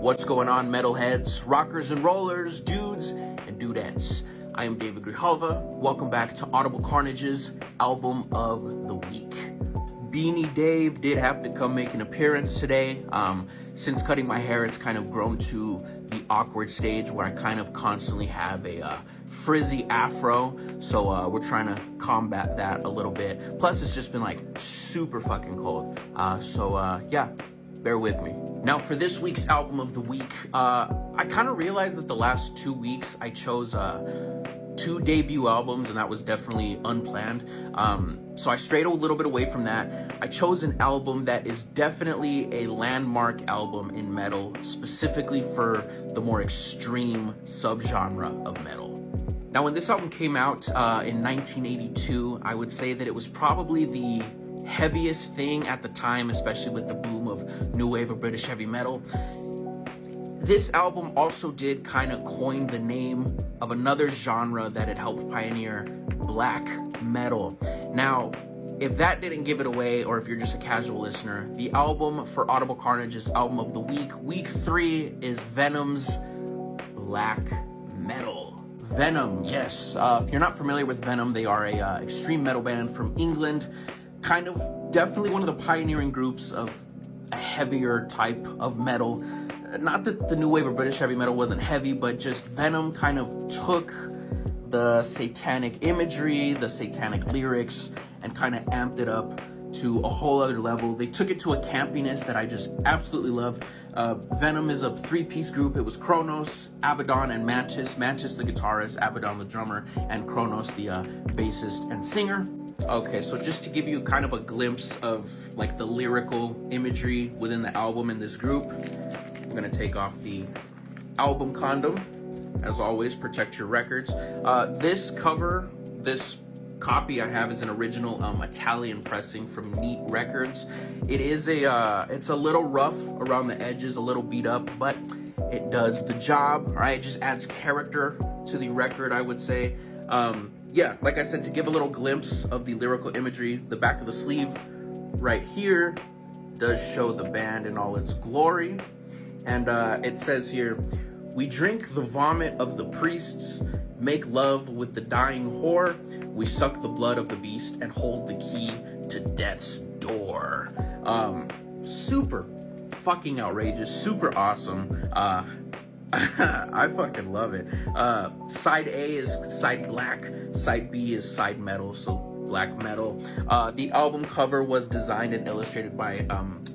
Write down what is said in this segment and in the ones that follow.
What's going on, metalheads, rockers and rollers, dudes and dudettes? I am David Grijalva. Welcome back to Audible Carnage's Album of the Week. Beanie Dave did have to come make an appearance today. Since cutting my hair, it's kind of grown to the awkward stage where I kind of constantly have a frizzy afro. So we're trying to combat that a little bit. Plus, it's just been like super fucking cold. Yeah, bear with me. Now, for this week's Album of the Week, I kind of realized that the last 2 weeks I chose 2 debut albums, and that was definitely unplanned. So I strayed a little bit away from that. I chose an album that is definitely a landmark album in metal, specifically for the more extreme subgenre of metal. Now, when this album came out in 1982, I would say that it was probably the heaviest thing at the time, especially with the boom of new wave of British heavy metal. This album also did kind of coin the name of another genre that had helped pioneer black metal. Now, if that didn't give it away, or if you're just a casual listener, the album for Audible Carnage's Album of the Week, Week 3, is Venom's Black Metal. Venom, yes. If you're not familiar with Venom, they are a extreme metal band from England. Kind of definitely one of the pioneering groups of a heavier type of metal. Not that the new wave of British heavy metal wasn't heavy, but just Venom kind of took the satanic imagery, the satanic lyrics, and kind of amped it up to a whole other level. They took it to a campiness that I just absolutely love. Venom is a 3-piece group. It was Kronos, Abaddon, and Mantis. Mantis the guitarist, Abaddon the drummer, and Kronos the bassist and singer. Okay, so just to give you kind of a glimpse of like the lyrical imagery within the album in this group, I'm gonna take off the album condom. As always, protect your records. This copy I have is an original Italian pressing from Neat Records. It is it's a little rough around the edges, a little beat up, but it does the job. All right, it just adds character to the record, I would say. Yeah, like I said, to give a little glimpse of the lyrical imagery, the back of the sleeve right here does show the band in all its glory. And it says here, "We drink the vomit of the priests, make love with the dying whore, we suck the blood of the beast and hold the key to death's door." Super fucking outrageous, super awesome. I fucking love it. Side A is side black, side B is side metal, so black metal. The album cover was designed and illustrated by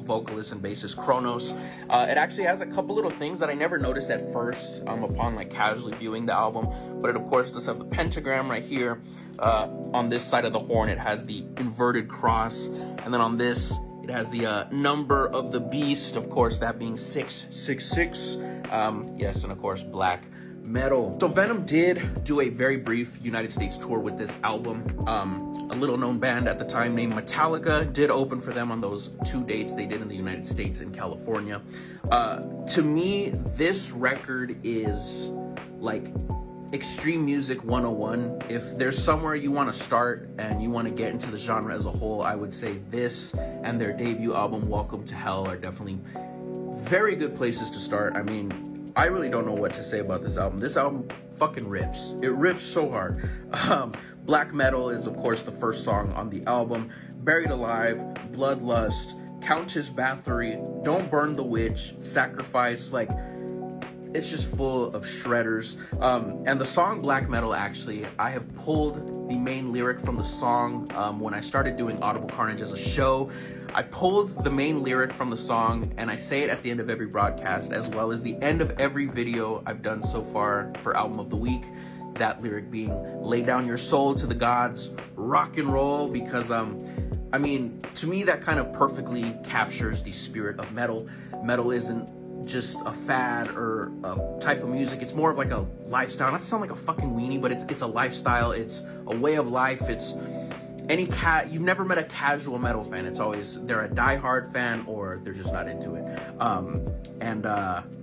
vocalist and bassist Kronos. It actually has a couple little things that I never noticed at first upon like casually viewing the album, but it of course does have the pentagram right here. On this side of the horn it has the inverted cross, and then on this it has the number of the beast, of course, that being 666. Yes, and of course, black metal. So Venom did do a very brief United States tour with this album. A little known band at the time named Metallica did open for them on those 2 dates they did in the United States in California. To me, this record is like extreme music 101. If there's somewhere you want to start and you want to get into the genre as a whole, I would say this and their debut album, Welcome to Hell, are definitely very good places to start. I mean, I really don't know what to say about this album. This album fucking rips. It rips so hard. Black Metal is, of course, the first song on the album. Buried Alive, Bloodlust, Countess Bathory, Don't Burn the Witch, Sacrifice, like, it's just full of shredders. And the song Black Metal, actually, I have pulled the main lyric from the song when I started doing Audible Carnage as a show. I pulled the main lyric from the song, and I say it at the end of every broadcast, as well as the end of every video I've done so far for Album of the Week. That lyric being, "Lay down your soul to the gods, rock and roll," because, I mean, to me, that kind of perfectly captures the spirit of metal. Metal isn't just a fad or a type of music. It's more of like a lifestyle. Not to sound like a fucking weenie, but it's a lifestyle. It's a way of life. It's you've never met a casual metal fan. It's always they're a diehard fan or they're just not into it.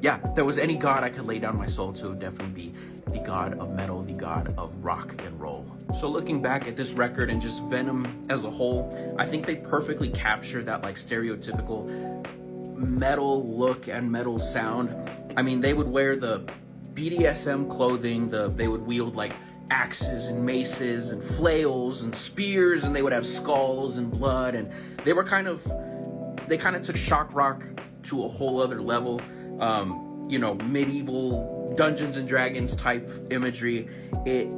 Yeah, if there was any god I could lay down my soul to, it would definitely be the god of metal, the god of rock and roll. So looking back at this record and just Venom as a whole, I think they perfectly capture that like stereotypical metal look and metal sound. I mean, they would wear the BDSM clothing, they would wield like axes and maces and flails and spears, and they would have skulls and blood, and they kind of took shock rock to a whole other level. Medieval Dungeons and Dragons type imagery. It's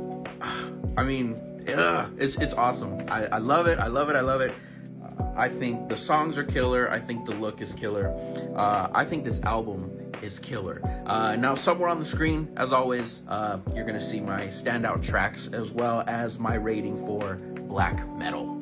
awesome. I love it. I think the songs are killer. I think the look is killer. I think this album is killer. Now, somewhere on the screen, as always, you're gonna see my standout tracks as well as my rating for black metal.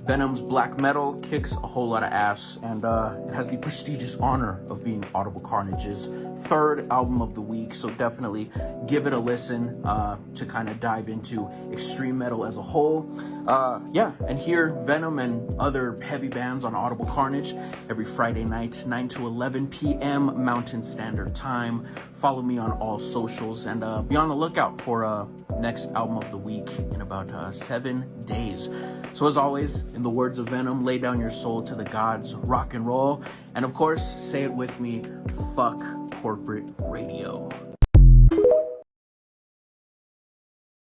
Venom's black metal kicks a whole lot of ass, and it has the prestigious honor of being Audible Carnage's third album of the week, so definitely give it a listen to kind of dive into extreme metal as a whole. And hear Venom and other heavy bands on Audible Carnage every Friday night, 9 to 11 p.m. Mountain Standard Time. Follow me on all socials, and be on the lookout for next album of the week in about 7 days. So as always, in the words of Venom, lay down your soul to the gods, rock and roll, and of course, say it with me, fuck corporate radio.